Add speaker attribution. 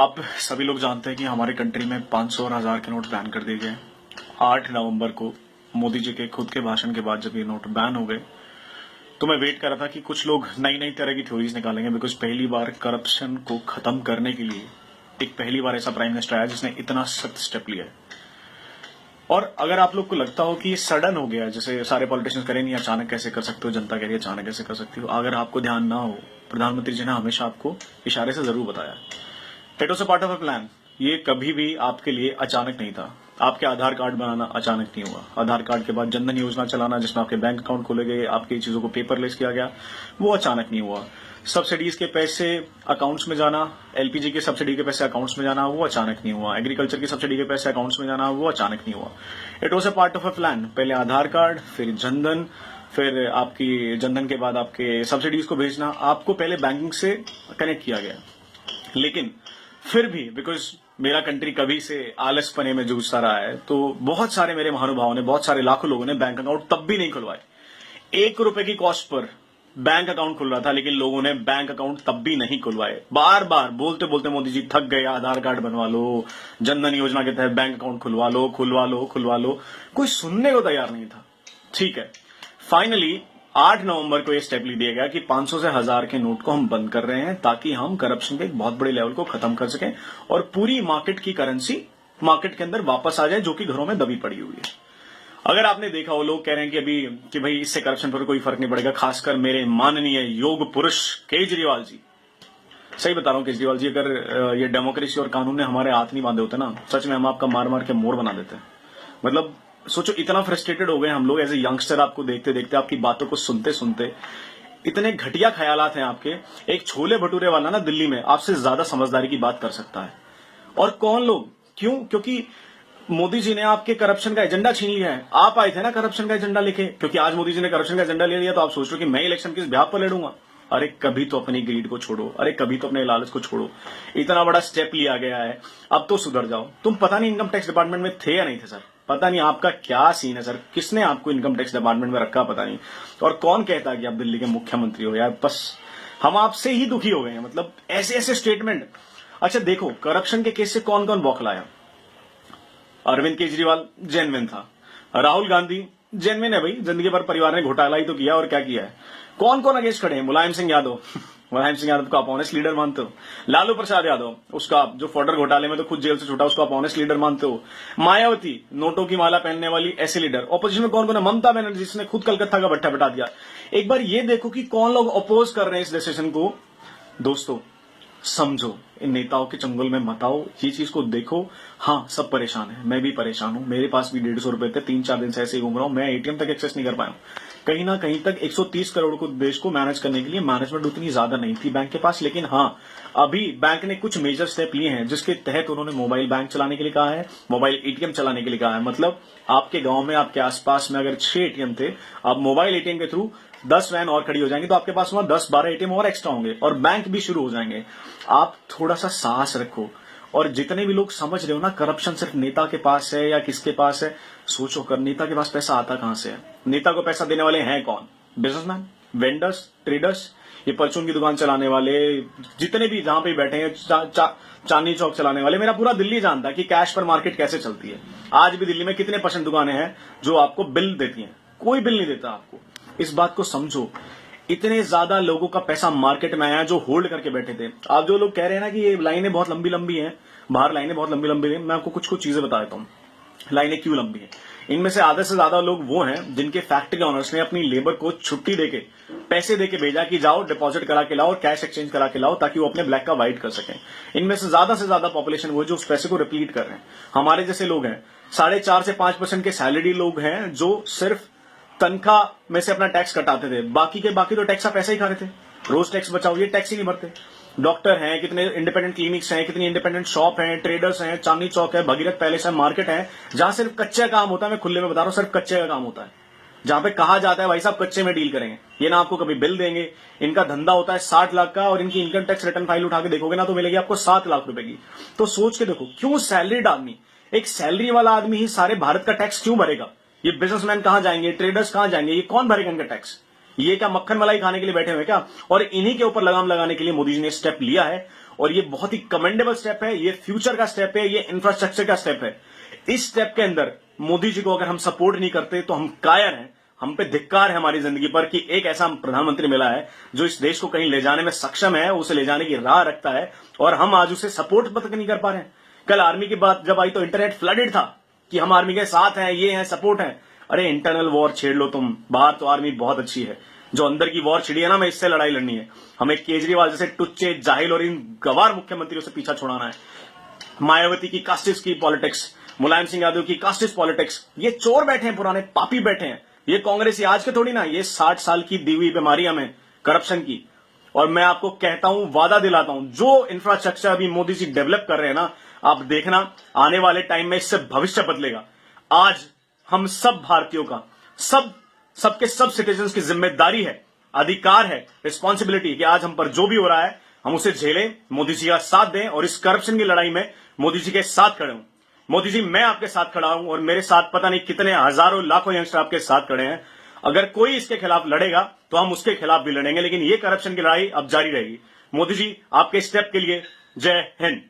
Speaker 1: आप सभी लोग जानते हैं कि हमारे कंट्री में 500 और 1000 के नोट बैन कर दिए गए। 8 नवंबर को मोदी जी के खुद के भाषण के बाद जब ये नोट बैन हो गए तो मैं वेट कर रहा था कि कुछ लोग नई नई तरह की थ्योरीज निकालेंगे, बिकॉज पहली बार करप्शन को खत्म करने के लिए एक पहली बार ऐसा प्राइम मिनिस्टर आया जिसने इतना सख्त स्टेप लिया है। और अगर आप लोग को लगता हो कि सडन हो गया, जैसे सारे पॉलिटिशियंस करें नहीं, अचानक कैसे कर सकते हो, जनता कह रही है अचानक कैसे कर सकती हो, अगर आपको ध्यान ना हो, प्रधानमंत्री जी ने हमेशा आपको इशारे से जरूर बताया it was a part of a plan. ये कभी भी आपके लिए अचानक नहीं था। आपके आधार कार्ड बनाना अचानक नहीं हुआ। आधार कार्ड के बाद जनधन योजना चलाना जिसमें आपके बैंक अकाउंट खोले गए, आपकी चीजों को पेपरलेस किया गया, वो अचानक नहीं हुआ। सब्सिडीज के पैसे अकाउंट्स में जाना, एलपीजी के सब्सिडी के पैसे अकाउंट्स में जाना, वो अचानक नहीं हुआ। एग्रीकल्चर की सब्सिडी के पैसे अकाउंट्स में जाना, वो अचानक नहीं हुआ। It was a part of a plan. पहले आधार कार्ड, फिर जनधन, फिर आपकी जनधन के बाद आपके सब्सिडीज को भेजना, आपको पहले बैंकिंग से कनेक्ट किया गया। लेकिन फिर भी बिकॉज मेरा कंट्री कभी से आलसपने में जूझता रहा है, तो बहुत सारे मेरे महानुभावों ने, बहुत सारे लाखों लोगों ने बैंक अकाउंट तब भी नहीं खुलवाए। 1 रुपए की कॉस्ट पर बैंक अकाउंट खुल रहा था, लेकिन लोगों ने बैंक अकाउंट तब भी नहीं खुलवाए। बार बार बोलते बोलते मोदी जी थक गए, आधार कार्ड बनवा लो, जनधन योजना के तहत बैंक अकाउंट खुलवा लो, खुलवा लो, खुलवा लो, कोई सुनने को तैयार नहीं था। ठीक है, फाइनली 8 नवंबर को यह स्टेप ले दिया गया कि 500 से 1000 के नोट को हम बंद कर रहे हैं, ताकि हम करप्शन के एक बहुत बड़े लेवल को खत्म कर सकें और पूरी मार्केट की करेंसी मार्केट के अंदर वापस आ जाए, जो कि घरों में दबी पड़ी हुई है। अगर आपने देखा हो, लोग कह रहे हैं कि भाई इससे करप्शन पर कोई फर्क नहीं पड़ेगा, खासकर मेरे माननीय योग पुरुष केजरीवाल जी। सही बता रहा हूं केजरीवाल जी, अगर ये डेमोक्रेसी और कानून ने हमारे हाथ नहीं बांधे होते ना, सच में हम आपका मार मार के मोर बना देते हैं। मतलब सोचो, इतना फ्रस्ट्रेटेड हो गए हम लोग एज ए यंगस्टर, आपको देखते देखते, आपकी बातों को सुनते सुनते। इतने घटिया ख्यालात हैं आपके। एक छोले भटूरे वाला ना दिल्ली में आपसे ज्यादा समझदारी की बात कर सकता है। और कौन लोग? क्यों? क्योंकि मोदी जी ने आपके करप्शन का एजेंडा छीन लिया है। आप आए थे ना करप्शन का एजेंडा लेके, क्योंकि आज मोदी जी ने करप्शन का एजेंडा ले लिया तो आप सोच रहे हो कि मैं इलेक्शन किस ब्याह पर लड़ूंगा। अरे कभी तो अपनी ग्रीड को छोड़ो, अरे कभी तो अपने लालच को छोड़ो। इतना बड़ा स्टेप लिया गया है, अब तो सुधर जाओ। तुम पता नहीं इनकम टैक्स डिपार्टमेंट में थे या नहीं थे सर, पता नहीं आपका क्या सीन है सर, किसने आपको इनकम टैक्स डिपार्टमेंट में रखा पता नहीं। और कौन कहता है कि आप दिल्ली के मुख्यमंत्री हो यार, बस हम आपसे ही दुखी हो गए हैं। मतलब ऐसे ऐसे स्टेटमेंट। अच्छा देखो, करप्शन के केस से कौन कौन बौखलाया। अरविंद केजरीवाल जेन्युइन था, राहुल गांधी जेन्युइन है भाई, जिंदगी भर परिवार ने घोटाला ही तो किया, और क्या किया है। कौन कौन अगेंस्ट खड़े हैं? मुलायम सिंह यादव मुलायम सिंह यादव को आप ऑनेस्ट लीडर मानते हो? लालू प्रसाद यादव, उसका जो फॉर्डर घोटाले में तो खुद जेल से छूटा, उसको आप ऑनेस्ट लीडर मानते हो? मायावती, नोटों की माला पहनने वाली, ऐसे लीडर। ऑपोजिशन में कौन कौन है? ममता बनर्जी, जिसने खुद कलकत्ता का भट्टा बटा दिया। एक बार ये देखो कि कौन लोग अपोज कर रहे हैं इस डिसीजन को। दोस्तों समझो, इन नेताओं के चंगुल में मत आओ, ये चीज को देखो। हाँ, सब परेशान है, मैं भी परेशान हूं, मेरे पास भी 150 रुपए थे, 3-4 दिन से ऐसे ही घूम रहा हूं, मैं एटीएम तक एक्सेस नहीं कर पाया हूं। कहीं ना कहीं तक 130 करोड़ को देश को मैनेज करने के लिए मैनेजमेंट उतनी ज्यादा नहीं थी बैंक के पास। लेकिन हाँ, अभी बैंक ने कुछ मेजर स्टेप लिए हैं, जिसके तहत उन्होंने मोबाइल बैंक चलाने के लिए कहा है, मोबाइल एटीएम चलाने के लिए कहा है। मतलब आपके गांव में, आपके आसपास में अगर 6 एटीएम थे, अब मोबाइल एटीएम के थ्रू 10 वैन और खड़ी हो जाएंगी, तो आपके पास वहां 10-12 एटीएम और एक्स्ट्रा होंगे और बैंक भी शुरू हो जाएंगे। आप थोड़ा सा साहस रखो। और जितने भी लोग समझ रहे हो ना करप्शन सिर्फ नेता के पास है या किसके पास है, सोचो कर नेता के पास पैसा आता कहां से है? नेता को पैसा देने वाले हैं कौन? बिजनेसमैन, वेंडर्स, ट्रेडर्स, ये परचून की दुकान चलाने वाले, जितने भी जहां पे बैठे हैं, चांदनी चौक चलाने वाले। मेरा पूरा दिल्ली जानता है कि कैश पर मार्केट कैसे चलती है। आज भी दिल्ली में कितने % दुकानें हैं जो आपको बिल देती हैं? कोई बिल नहीं देता आपको। इस बात को समझो। इतने ज्यादा लोगों का पैसा मार्केट में आया जो होल्ड करके बैठे थे। आप जो लोग कह रहे हैं ना कि ये लाइनें बहुत लंबी लंबी हैं, बाहर लाइनें बहुत लंबी लंबी हैं, मैं आपको कुछ कुछ चीजें बता देता हूं लाइनें क्यों लंबी हैं। इनमें से आधे से ज्यादा लोग वो हैं जिनके फैक्ट्री ऑनर्स ने अपनी लेबर को छुट्टी देके, पैसे देके भेजा कि जाओ डिपॉजिट करा के लाओ और कैश एक्सचेंज करा के लाओ, ताकि वो अपने ब्लैक का व्हाइट कर सकें। इनमें से ज्यादा पॉपुलेशन वो जो उस पैसे को रिपीट कर रहे हैं। हमारे जैसे लोग हैं, 4.5 से 5% के सैलरी लोग हैं जो सिर्फ तनख्वाह में से अपना टैक्स कटाते थे। बाकी तो टैक्स का पैसा ही खा रहे थे। रोज टैक्स बचाओ, ये टैक्स ही नहीं भरते। डॉक्टर हैं, कितने इंडिपेंडेंट क्लिनिक्स हैं, कितनी इंडिपेंडेंट शॉप हैं, ट्रेडर्स हैं, चांदनी चौक है, भगीरथ पैलेस है, मार्केट है, जहां सिर्फ कच्चे काम होता है। मैं खुले में बता रहा हूं, सिर्फ कच्चे का काम होता है। जहां पे कहा जाता है भाई साहब कच्चे में डील करेंगे, ये ना आपको कभी बिल देंगे। इनका धंधा होता है 60 लाख का, और इनकी इनकम टैक्स रिटर्न फाइल उठा के देखोगे ना तो मिलेगी आपको 7 लाख रुपए की। तो सोच के देखो, क्यों सैलरीड आदमी, एक सैलरी वाला आदमी ही सारे भारत का टैक्स क्यों भरेगा? ये बिजनेसमैन कहां जाएंगे, ट्रेडर्स कहां जाएंगे, ये कौन भरेगा इनका टैक्स? ये क्या मक्खन मलाई खाने के लिए बैठे हुए क्या? और इन्हीं के ऊपर लगाम लगाने के लिए मोदी जी ने स्टेप लिया है। और ये बहुत ही कमेंडेबल स्टेप है, ये फ्यूचर का स्टेप है, ये इंफ्रास्ट्रक्चर का स्टेप है। इस स्टेप के अंदर मोदी जी को अगर हम सपोर्ट नहीं करते तो हम कायर हैं, हम पे धिक्कार है हमारी जिंदगी पर कि एक ऐसा प्रधानमंत्री मिला है जो इस देश को कहीं ले जाने में सक्षम है, उसे ले जाने की राह रखता है, और हम आज उसे सपोर्ट तक नहीं कर पा रहे हैं। कल आर्मी की बात जब आई तो इंटरनेट फ्लडेड था कि हम आर्मी के साथ हैं, ये हैं, सपोर्ट है। अरे इंटरनल वॉर छेड़ लो तुम, बाहर तो आर्मी बहुत अच्छी है, जो अंदर की वॉर छिड़ी है ना, मैं इससे लड़ाई लड़नी है। हमें केजरीवाल जैसे टुच्चे, जाहिल और इन गवार मुख्यमंत्रियों से पीछा छुड़ाना है। मायावती की कास्टिस्ट की पॉलिटिक्स, मुलायम सिंह यादव की कास्टिस्ट पॉलिटिक्स, ये चोर बैठे हैं, पुराने पापी बैठे हैं। ये कांग्रेस आज के थोड़ी ना, ये 60 साल की दी हुई बीमारी हमें करप्शन की। और मैं आपको कहता हूं, वादा दिलाता हूं, जो इंफ्रास्ट्रक्चर अभी मोदी जी डेवलप कर रहे हैं ना, आप देखना आने वाले टाइम में इससे भविष्य बदलेगा। आज हम सब भारतीयों का, सबके सब सिटीजन्स की जिम्मेदारी है, अधिकार है, रिस्पॉन्सिबिलिटी कि आज हम पर जो भी हो रहा है हम उसे झेलें, मोदी जी का साथ दें और इस करप्शन की लड़ाई में मोदी जी के साथ खड़े हूं। मोदी जी, मैं आपके साथ खड़ा हूं और मेरे साथ पता नहीं कितने हजारों लाखों यंगस्टर आपके साथ खड़े हैं। अगर कोई इसके खिलाफ लड़ेगा तो हम उसके खिलाफ भी लड़ेंगे, लेकिन ये करप्शन की लड़ाई अब जारी रहेगी। मोदी जी, आपके स्टेप के लिए जय हिंद।